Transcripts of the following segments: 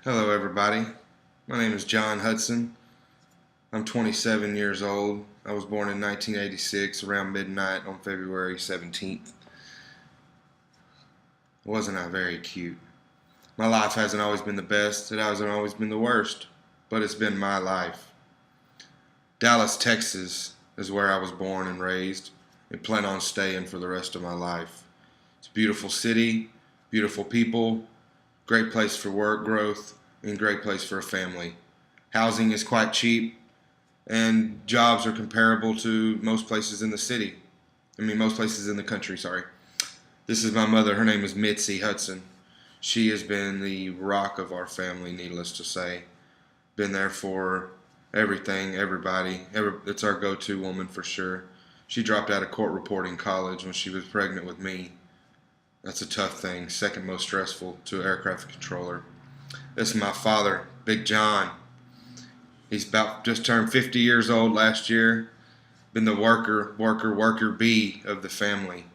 Hello everybody, my name is John Hudson. I'm 27 years old. I was born in 1986 around midnight on February 17th. Wasn't I very cute? My life hasn't always been the best, it hasn't always been the worst, but it's been my life. Dallas, Texas is where I was born and raised and plan on staying for the rest of my life. It's a beautiful city, beautiful people, great place for work growth, and great place for a family. Housing is quite cheap, and jobs are comparable to most places in the city. Most places in the country, sorry. This is my mother. Her name is Mitzi Hudson. She has been the rock of our family, needless to say. Been there for everything, everybody. It's our go-to woman for sure. She dropped out of court reporting college when she was pregnant with me. That's a tough thing, second most stressful to an aircraft controller. This is my father, Big John. He's about just turned 50 years old last year. Been the worker bee of the family.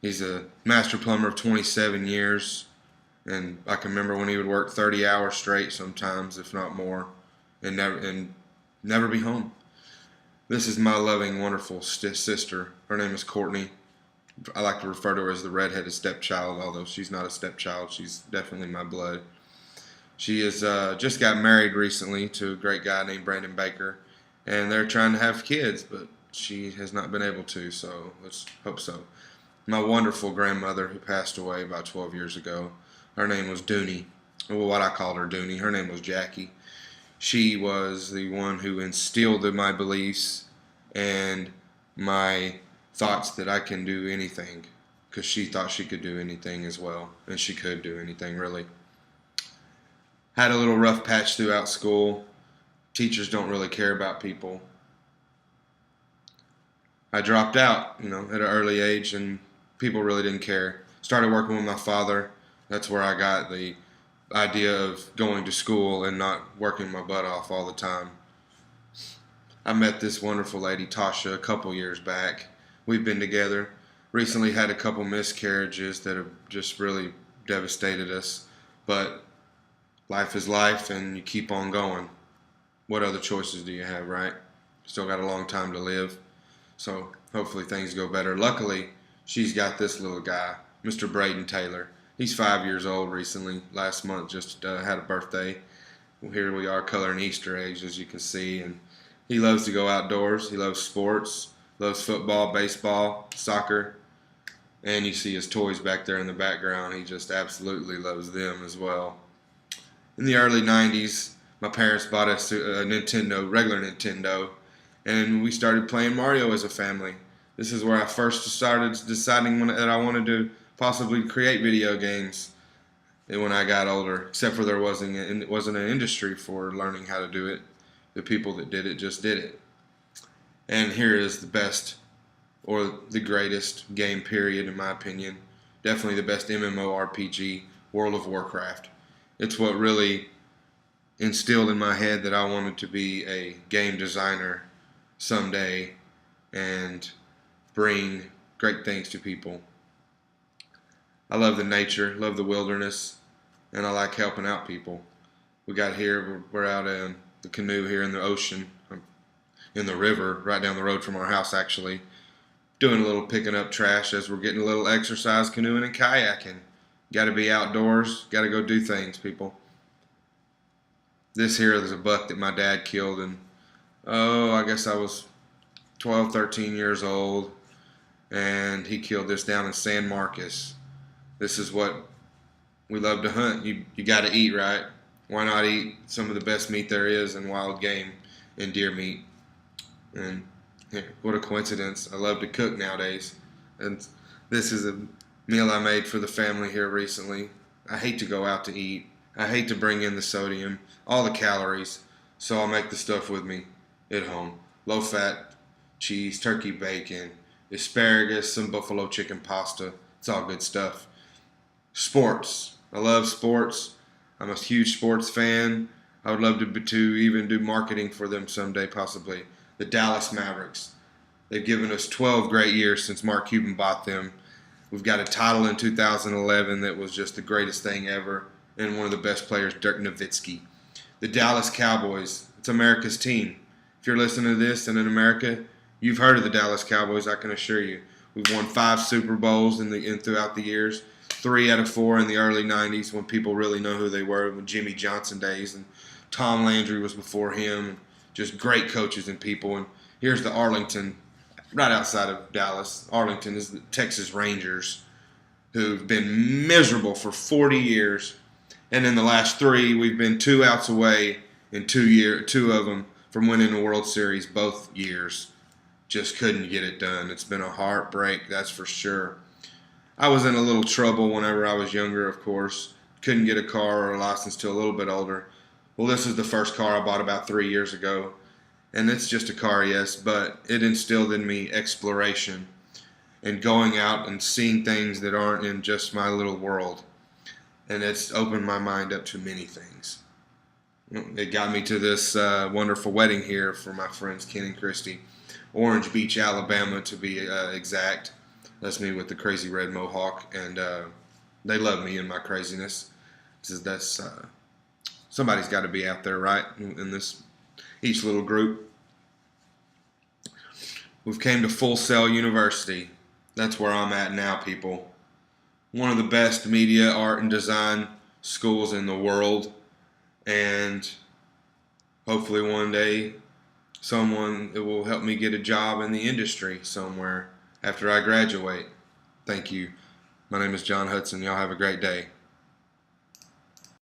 He's a master plumber of 27 years, and I can remember when he would work 30 hours straight sometimes, if not more, and never be home. This is my loving, wonderful sister. Her name is Courtney. I like to refer to her as the redheaded stepchild, although she's not a stepchild. She's definitely my blood. She has just got married recently to a great guy named Brandon Baker, and they're trying to have kids, but she has not been able to, so let's hope so. My wonderful grandmother who passed away about 12 years ago, her name was Dooney. Well, what I called her Dooney. Her name was Jackie. She was the one who instilled in my beliefs and my thoughts that I can do anything, because she thought she could do anything as well, and she could do anything really. Had a little rough patch throughout school. Teachers don't really care about people. I dropped out, at an early age, and people really didn't care. Started working with my father. That's where I got the idea of going to school and not working my butt off all the time. I met this wonderful lady, Tasha, a couple years back. We've been together. Recently had a couple miscarriages that have just really devastated us. But life is life, and you keep on going. What other choices do you have, right? Still got a long time to live. So hopefully things go better. Luckily, she's got this little guy, Mr. Braden Taylor. He's 5 years old recently. Last month just had a birthday. Well, here we are coloring Easter eggs, as you can see. And he loves to go outdoors. He loves sports. Loves football, baseball, soccer. And you see his toys back there in the background. He just absolutely loves them as well. In the early 90s, my parents bought us a Nintendo, regular Nintendo, and we started playing Mario as a family. This is where I first started deciding that I wanted to possibly create video games when I got older, except for there wasn't an industry for learning how to do it. The people that did it just did it. And here is the best, or the greatest game period in my opinion. Definitely the best MMORPG, World of Warcraft. It's what really instilled in my head that I wanted to be a game designer someday and bring great things to people. I love the nature, love the wilderness, and I like helping out people. We got here, we're out in the canoe here in the ocean, in the river, right down the road from our house actually, doing a little picking up trash as we're getting a little exercise canoeing and kayaking. Got to be outdoors. Got to go do things, people. This here is a buck that my dad killed, and I guess I was 12, 13 years old, and he killed this down in San Marcos. This is what we love to hunt. You got to eat, right? Why not eat some of the best meat there is in wild game and deer meat? And what a coincidence. I love to cook nowadays, and this is a meal I made for the family here recently. I hate to go out to eat. I hate to bring in the sodium, all the calories, so I'll make the stuff with me at home. Low fat, cheese, turkey bacon, asparagus, some buffalo chicken pasta. It's all good stuff. Sports. I love sports. I'm a huge sports fan. I would love to even do marketing for them someday, possibly. The Dallas Mavericks. They've given us 12 great years since Mark Cuban bought them. We've got a title in 2011 that was just the greatest thing ever. and one of the best players, Dirk Nowitzki. The Dallas Cowboys, it's America's team. If you're listening to this and in America, you've heard of the Dallas Cowboys, I can assure you. We've won 5 Super Bowls throughout the years, 3 out of 4 in the early 90s when people really know who they were, when Jimmy Johnson days, and Tom Landry was before him. Just great coaches and people. And here's the Arlington, right outside of Dallas. Arlington is the Texas Rangers, who've been miserable for 40 years. And in the last 3, we've been 2 outs away in 2 of them from winning the World Series both years. Just couldn't get it done. It's been a heartbreak, that's for sure. I was in a little trouble whenever I was younger, of course. Couldn't get a car or a license till a little bit older. Well, this is the first car I bought about 3 years ago. And it's just a car, yes, but it instilled in me exploration and going out and seeing things that aren't in just my little world. And it's opened my mind up to many things. It got me to this wonderful wedding here for my friends Ken and Christy. Orange Beach, Alabama, to be exact. That's me with the crazy red mohawk, and they love me and my craziness. That's somebody's got to be out there, right? In this, each little group. We've came to Full Sail University. That's where I'm at now, people. One of the best media, art, and design schools in the world, and hopefully one day someone that will help me get a job in the industry somewhere after I graduate. Thank you. My name is John Hudson. Y'all have a great day.